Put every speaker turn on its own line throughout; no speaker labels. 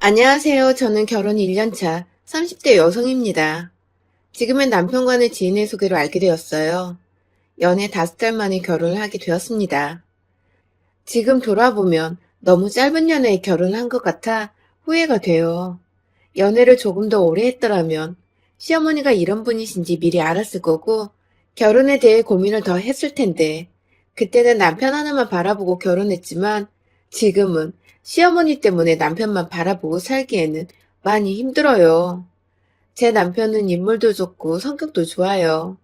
안녕하세요. 저는 결혼 1년 차 30대 여성입니다. 지금은 남편과는 지인의 소개로 알게 되었어요. 연애 5달 만에 결혼을 하게 되었습니다. 지금 돌아보면 너무 짧은 연애에 결혼을 한 것 같아 후회가 돼요. 연애를 조금 더 오래 했더라면 시어머니가 이런 분이신지 미리 알았을 거고 결혼에 대해 고민을 더 했을 텐데 그때는 남편 하나만 바라보고 결혼했지만 지금은 시어머니 때문에 남편만 바라보고 살기에는 많이 힘들어요. 제 남편은 인물도 좋고 성격도 좋아요.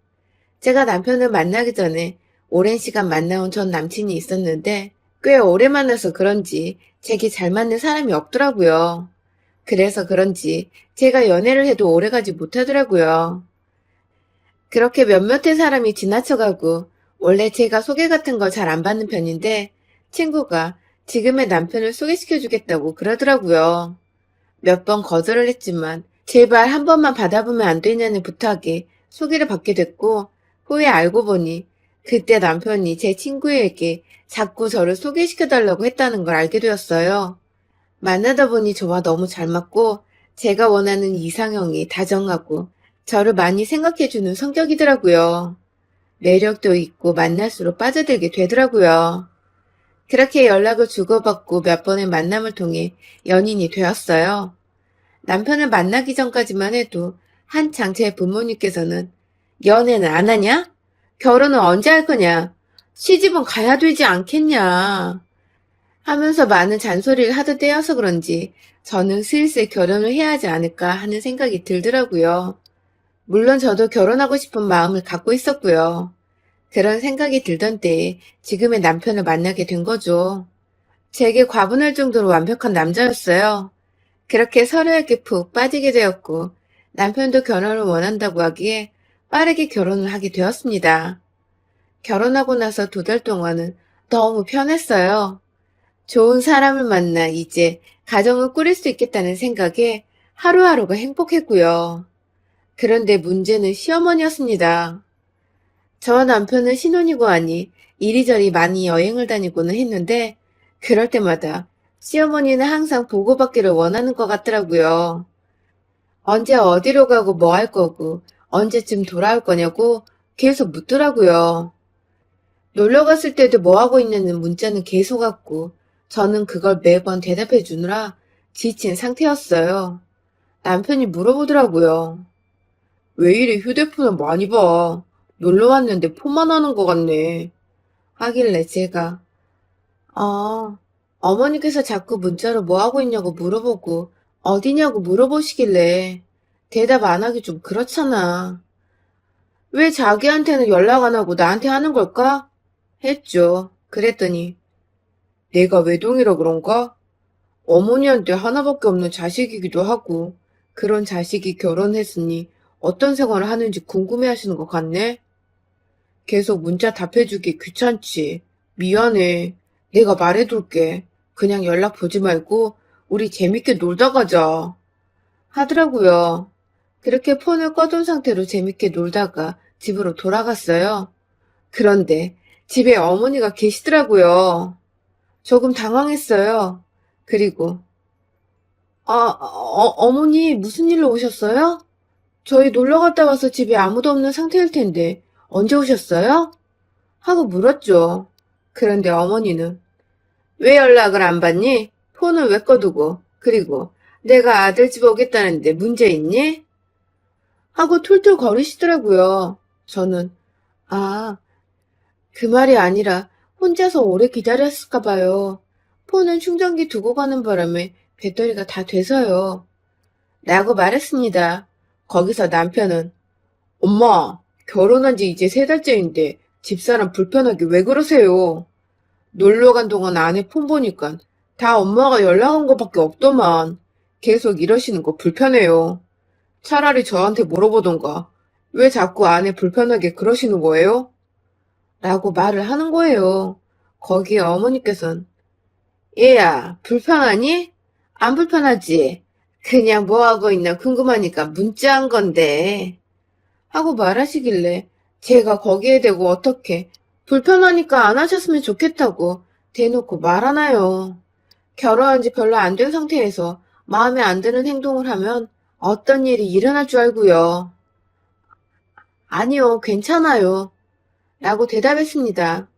제가 남편을 만나기 전에 오랜 시간 만나온 전 남친이 있었는데 꽤 오래 만나서 그런지 제게 잘 맞는 사람이 없더라고요. 그래서 그런지 제가 연애를 해도 오래가지 못하더라고요. 그렇게 몇몇의 사람이 지나쳐가고 원래 제가 소개 같은 걸 잘 안 받는 편인데 친구가 지금의 남편을 소개시켜주겠다고 그러더라고요. 몇 번 거절을 했지만 제발 한 번만 받아보면 안 되냐는 부탁에 소개를 받게 됐고 후에 알고 보니 그때 남편이 제 친구에게 자꾸 저를 소개시켜달라고 했다는 걸 알게 되었어요. 만나다 보니 저와 너무 잘 맞고 제가 원하는 이상형이 다정하고 저를 많이 생각해주는 성격이더라고요. 매력도 있고 만날수록 빠져들게 되더라고요. 그렇게 연락을 주고받고 몇 번의 만남을 통해 연인이 되었어요. 남편을 만나기 전까지만 해도 한창 제 부모님께서는 연애는 안 하냐? 결혼은 언제 할 거냐? 시집은 가야 되지 않겠냐? 하면서 많은 잔소리를 하던 때여서 그런지 저는 슬슬 결혼을 해야 하지 않을까 하는 생각이 들더라고요. 물론 저도 결혼하고 싶은 마음을 갖고 있었고요. 그런 생각이 들던 때에 지금의 남편을 만나게 된 거죠. 제게 과분할 정도로 완벽한 남자였어요. 그렇게 서로에게 푹 빠지게 되었고 남편도 결혼을 원한다고 하기에 빠르게 결혼을 하게 되었습니다. 결혼하고 나서 2달 동안은 너무 편했어요. 좋은 사람을 만나 이제 가정을 꾸릴 수 있겠다는 생각에 하루하루가 행복했고요. 그런데 문제는 시어머니였습니다. 저 남편은 신혼이고 하니 이리저리 많이 여행을 다니고는 했는데 그럴 때마다 시어머니는 항상 보고받기를 원하는 것 같더라고요. 언제 어디로 가고 뭐 할 거고 언제쯤 돌아올 거냐고 계속 묻더라고요. 놀러 갔을 때도 뭐 하고 있냐는 문자는 계속 왔고 저는 그걸 매번 대답해 주느라 지친 상태였어요. 남편이 물어보더라고요. 왜 이리 휴대폰을 많이 봐? 놀러 왔는데 폰만 하는 것 같네. 하길래 제가 어머니께서 자꾸 문자로 뭐 하고 있냐고 물어보고 어디냐고 물어보시길래 대답 안 하기 좀 그렇잖아. 왜 자기한테는 연락 안 하고 나한테 하는 걸까? 했죠. 그랬더니 내가 외동이라 그런가? 어머니한테 하나밖에 없는 자식이기도 하고 그런 자식이 결혼했으니 어떤 생활을 하는지 궁금해 하시는 것 같네? 계속 문자 답해주기 귀찮지. 미안해. 내가 말해둘게. 그냥 연락 보지 말고 우리 재밌게 놀다 가자. 하더라고요. 그렇게 폰을 꺼둔 상태로 재밌게 놀다가 집으로 돌아갔어요. 그런데 집에 어머니가 계시더라고요. 조금 당황했어요. 그리고 어머니 무슨 일로 오셨어요? 저희 놀러 갔다 와서 집에 아무도 없는 상태일 텐데 언제 오셨어요? 하고 물었죠. 그런데 어머니는 왜 연락을 안 받니? 폰을 왜 꺼두고 그리고 내가 아들 집 오겠다는데 문제 있니? 하고 툴툴 거리시더라고요. 저는 아, 그 말이 아니라 혼자서 오래 기다렸을까 봐요. 폰은 충전기 두고 가는 바람에 배터리가 다 돼서요. 라고 말했습니다. 거기서 남편은 엄마, 결혼한 지 이제 3달째인데 집사람 불편하게 왜 그러세요? 놀러 간 동안 아내 폰 보니까 다 엄마가 연락한 것밖에 없더만 계속 이러시는 거 불편해요. 차라리 저한테 물어보던가 왜 자꾸 아내 불편하게 그러시는 거예요? 라고 말을 하는 거예요. 거기에 어머니께서는 얘야, 불편하니? 안 불편하지? 그냥 뭐 하고 있나 궁금하니까 문자한 건데. 하고 말하시길래 제가 거기에 대고 어떻게 불편하니까 안 하셨으면 좋겠다고 대놓고 말하나요. 결혼한 지 별로 안 된 상태에서 마음에 안 드는 행동을 하면 어떤 일이 일어날 줄 알고요. 아니요, 괜찮아요. 라고 대답했습니다.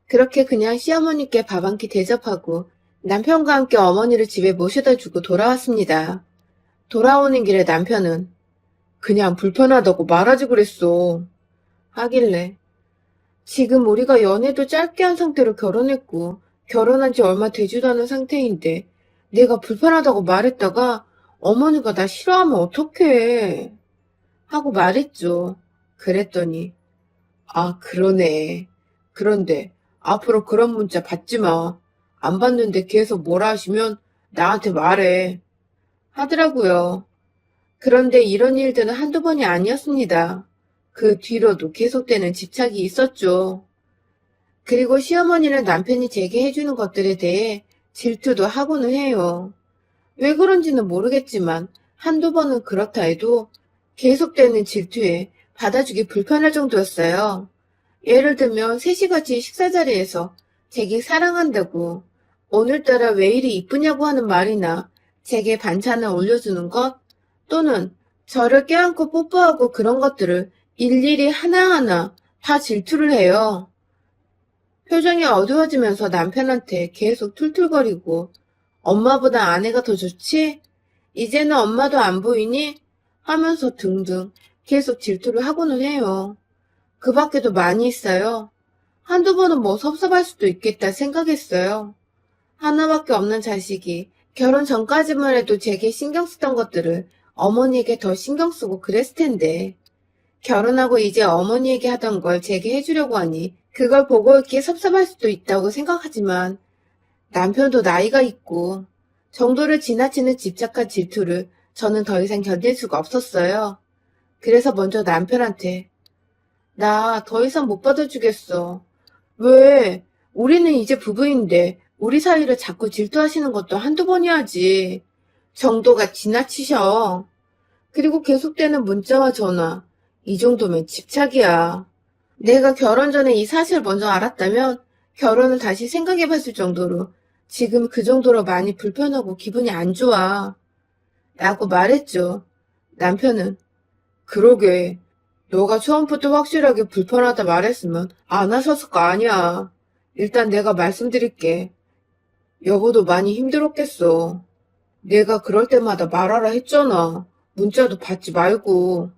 그렇게 그냥 시어머니께 밥 한 끼 대접하고 남편과 함께 어머니를 집에 모셔다 주고 돌아왔습니다. 돌아오는 길에 남편은 그냥 불편하다고 말하지 그랬어. 하길래 지금 우리가 연애도 짧게 한 상태로 결혼했고 결혼한 지 얼마 되지도 않은 상태인데 내가 불편하다고 말했다가 어머니가 나 싫어하면 어떡해 하고 말했죠. 그랬더니 아 그러네. 그런데 앞으로 그런 문자 받지 마. 안 받는데 계속 뭐라 하시면 나한테 말해 하더라고요. 그런데 이런 일들은 한두 번이 아니었습니다. 그 뒤로도 계속되는 집착이 있었죠. 그리고 시어머니는 남편이 제게 해주는 것들에 대해 질투도 하고는 해요. 왜 그런지는 모르겠지만 한두 번은 그렇다 해도 계속되는 질투에 받아주기 불편할 정도였어요. 예를 들면 셋이 같이 식사 자리에서 제게 사랑한다고 오늘따라 왜 이리 이쁘냐고 하는 말이나 제게 반찬을 올려주는 것 또는 저를 껴안고 뽀뽀하고 그런 것들을 일일이 하나하나 다 질투를 해요. 표정이 어두워지면서 남편한테 계속 툴툴거리고 엄마보다 아내가 더 좋지? 이제는 엄마도 안 보이니? 하면서 등등 계속 질투를 하고는 해요. 그 밖에도 많이 있어요. 한두 번은 뭐 섭섭할 수도 있겠다 생각했어요. 하나밖에 없는 자식이 결혼 전까지만 해도 제게 신경 쓰던 것들을 어머니에게 더 신경 쓰고 그랬을 텐데 결혼하고 이제 어머니에게 하던 걸 제게 해주려고 하니 그걸 보고 이렇게 섭섭할 수도 있다고 생각하지만 남편도 나이가 있고 정도를 지나치는 집착한 질투를 저는 더 이상 견딜 수가 없었어요. 그래서 먼저 남편한테 나 더 이상 못 받아주겠어. 왜? 우리는 이제 부부인데 우리 사이를 자꾸 질투하시는 것도 한두 번이 하지. 정도가 지나치셔. 그리고 계속되는 문자와 전화. 이 정도면 집착이야. 내가 결혼 전에 이 사실을 먼저 알았다면 결혼을 다시 생각해봤을 정도로 지금 그 정도로 많이 불편하고 기분이 안 좋아. 라고 말했죠. 남편은 그러게 너가 처음부터 확실하게 불편하다 말했으면 안 하셨을 거 아니야. 일단 내가 말씀드릴게. 여보도 많이 힘들었겠어. 내가 그럴 때마다 말하라 했잖아. 문자도 받지 말고.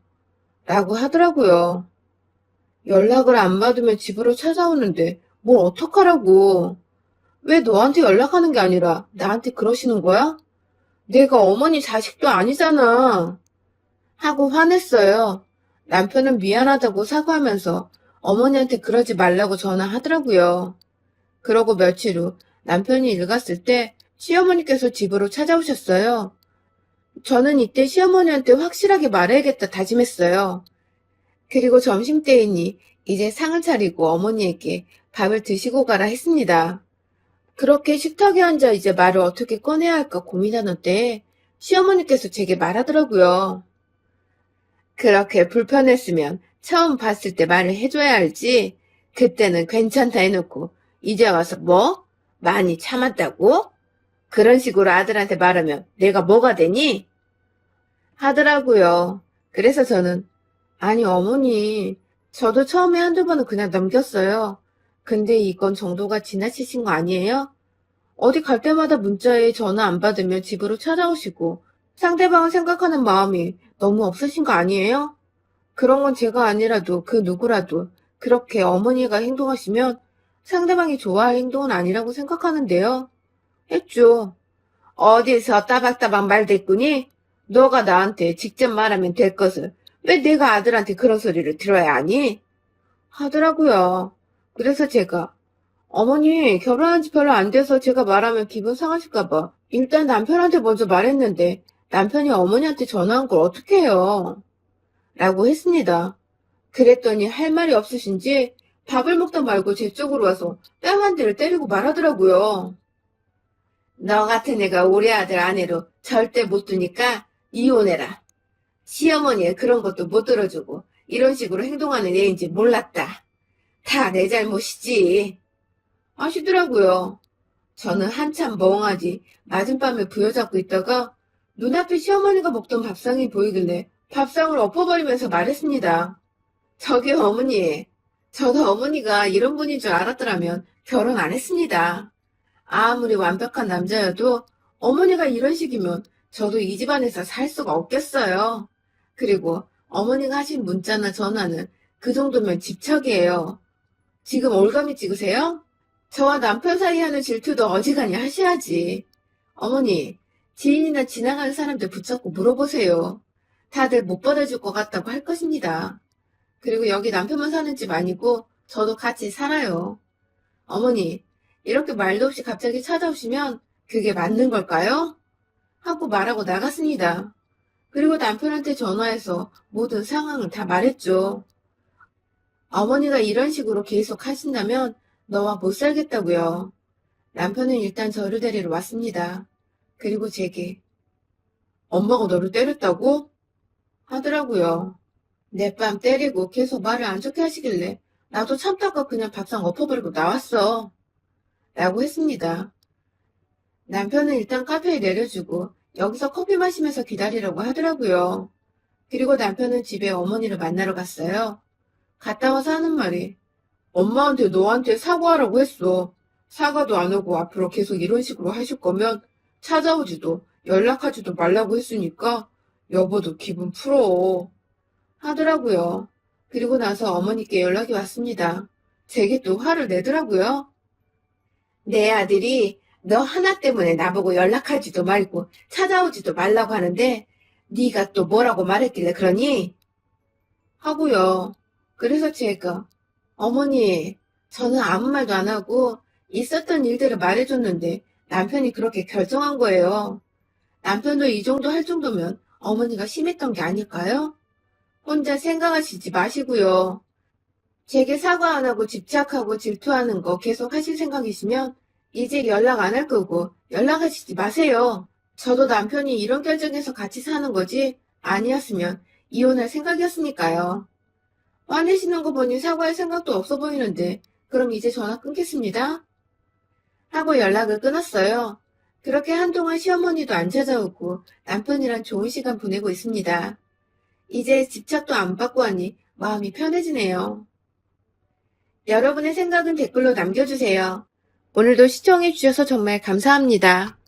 라고 하더라고요. 연락을 안 받으면 집으로 찾아오는데 뭘 어떡하라고. 왜 너한테 연락하는 게 아니라 나한테 그러시는 거야? 내가 어머니 자식도 아니잖아. 하고 화냈어요. 남편은 미안하다고 사과하면서 어머니한테 그러지 말라고 전화하더라고요. 그러고 며칠 후 남편이 일 갔을 때 시어머니께서 집으로 찾아오셨어요. 저는 이때 시어머니한테 확실하게 말해야겠다 다짐했어요. 그리고 점심때이니 이제 상을 차리고 어머니에게 밥을 드시고 가라 했습니다. 그렇게 식탁에 앉아 이제 말을 어떻게 꺼내야 할까 고민하는 때에 시어머니께서 제게 말하더라고요. 그렇게 불편했으면 처음 봤을 때 말을 해줘야 알지. 그때는 괜찮다 해놓고 이제 와서 뭐? 많이 참았다고? 그런 식으로 아들한테 말하면 내가 뭐가 되니? 하더라고요. 그래서 저는 아니 어머니 저도 처음에 한두 번은 그냥 넘겼어요. 근데 이건 정도가 지나치신 거 아니에요? 어디 갈 때마다 문자에 전화 안 받으면 집으로 찾아오시고 상대방을 생각하는 마음이 너무 없으신 거 아니에요? 그런 건 제가 아니라도 그 누구라도 그렇게 어머니가 행동하시면 상대방이 좋아할 행동은 아니라고 생각하는데요. 했죠. 어디서 따박따박 말댔구니? 너가 나한테 직접 말하면 될 것을 왜 내가 아들한테 그런 소리를 들어야 하니? 하더라고요. 그래서 제가 어머니 결혼한 지 별로 안 돼서 제가 말하면 기분 상하실까 봐 일단 남편한테 먼저 말했는데 남편이 어머니한테 전화한 걸 어떻게 해요? 라고 했습니다. 그랬더니 할 말이 없으신지 밥을 먹다 말고 제 쪽으로 와서 뺨 한 대를 때리고 말하더라고요. 너 같은 애가 우리 아들 아내로 절대 못 두니까 이혼해라. 시어머니의 그런 것도 못 들어주고 이런 식으로 행동하는 애인지 몰랐다. 다 내 잘못이지. 하시더라고요. 저는 한참 멍하지 맞은밤에 부여잡고 있다가 눈앞에 시어머니가 먹던 밥상이 보이길래 밥상을 엎어버리면서 말했습니다. 저기 어머니, 저도 어머니가 이런 분인 줄 알았더라면 결혼 안 했습니다. 아무리 완벽한 남자여도 어머니가 이런 식이면 저도 이 집안에서 살 수가 없겠어요. 그리고 어머니가 하신 문자나 전화는 그 정도면 집착이에요. 지금 올감이 찍으세요? 저와 남편 사이 하는 질투도 어지간히 하셔야지. 어머니, 지인이나 지나가는 사람들 붙잡고 물어보세요. 다들 못 받아줄 것 같다고 할 것입니다. 그리고 여기 남편만 사는 집 아니고 저도 같이 살아요. 어머니, 이렇게 말도 없이 갑자기 찾아오시면 그게 맞는 걸까요? 하고 말하고 나갔습니다. 그리고 남편한테 전화해서 모든 상황을 다 말했죠. 어머니가 이런 식으로 계속 하신다면 너와 못 살겠다고요. 남편은 일단 저를 데리러 왔습니다. 그리고 제게 엄마가 너를 때렸다고? 하더라고요. 내 뺨 때리고 계속 말을 안 좋게 하시길래 나도 참다가 그냥 밥상 엎어버리고 나왔어. 라고 했습니다. 남편은 일단 카페에 내려주고 여기서 커피 마시면서 기다리라고 하더라고요. 그리고 남편은 집에 어머니를 만나러 갔어요. 갔다 와서 하는 말이 엄마한테 너한테 사과하라고 했어. 사과도 안 하고 앞으로 계속 이런 식으로 하실 거면 찾아오지도 연락하지도 말라고 했으니까 여보도 기분 풀어. 하더라고요. 그리고 나서 어머니께 연락이 왔습니다. 제게 또 화를 내더라고요. 내 아들이 너 하나 때문에 나보고 연락하지도 말고 찾아오지도 말라고 하는데 네가 또 뭐라고 말했길래 그러니? 하고요. 그래서 제가 어머니, 저는 아무 말도 안 하고 있었던 일들을 말해줬는데 남편이 그렇게 결정한 거예요. 남편도 이 정도 할 정도면 어머니가 심했던 게 아닐까요? 혼자 생각하시지 마시고요. 제게 사과 안 하고 집착하고 질투하는 거 계속 하실 생각이시면 이제 연락 안 할 거고 연락하시지 마세요. 저도 남편이 이런 결정해서 같이 사는 거지 아니었으면 이혼할 생각이었으니까요. 화내시는 거 보니 사과할 생각도 없어 보이는데 그럼 이제 전화 끊겠습니다. 하고 연락을 끊었어요. 그렇게 한동안 시어머니도 안 찾아오고 남편이랑 좋은 시간 보내고 있습니다. 이제 집착도 안 받고 하니 마음이 편해지네요. 여러분의 생각은 댓글로 남겨주세요. 오늘도 시청해주셔서 정말 감사합니다.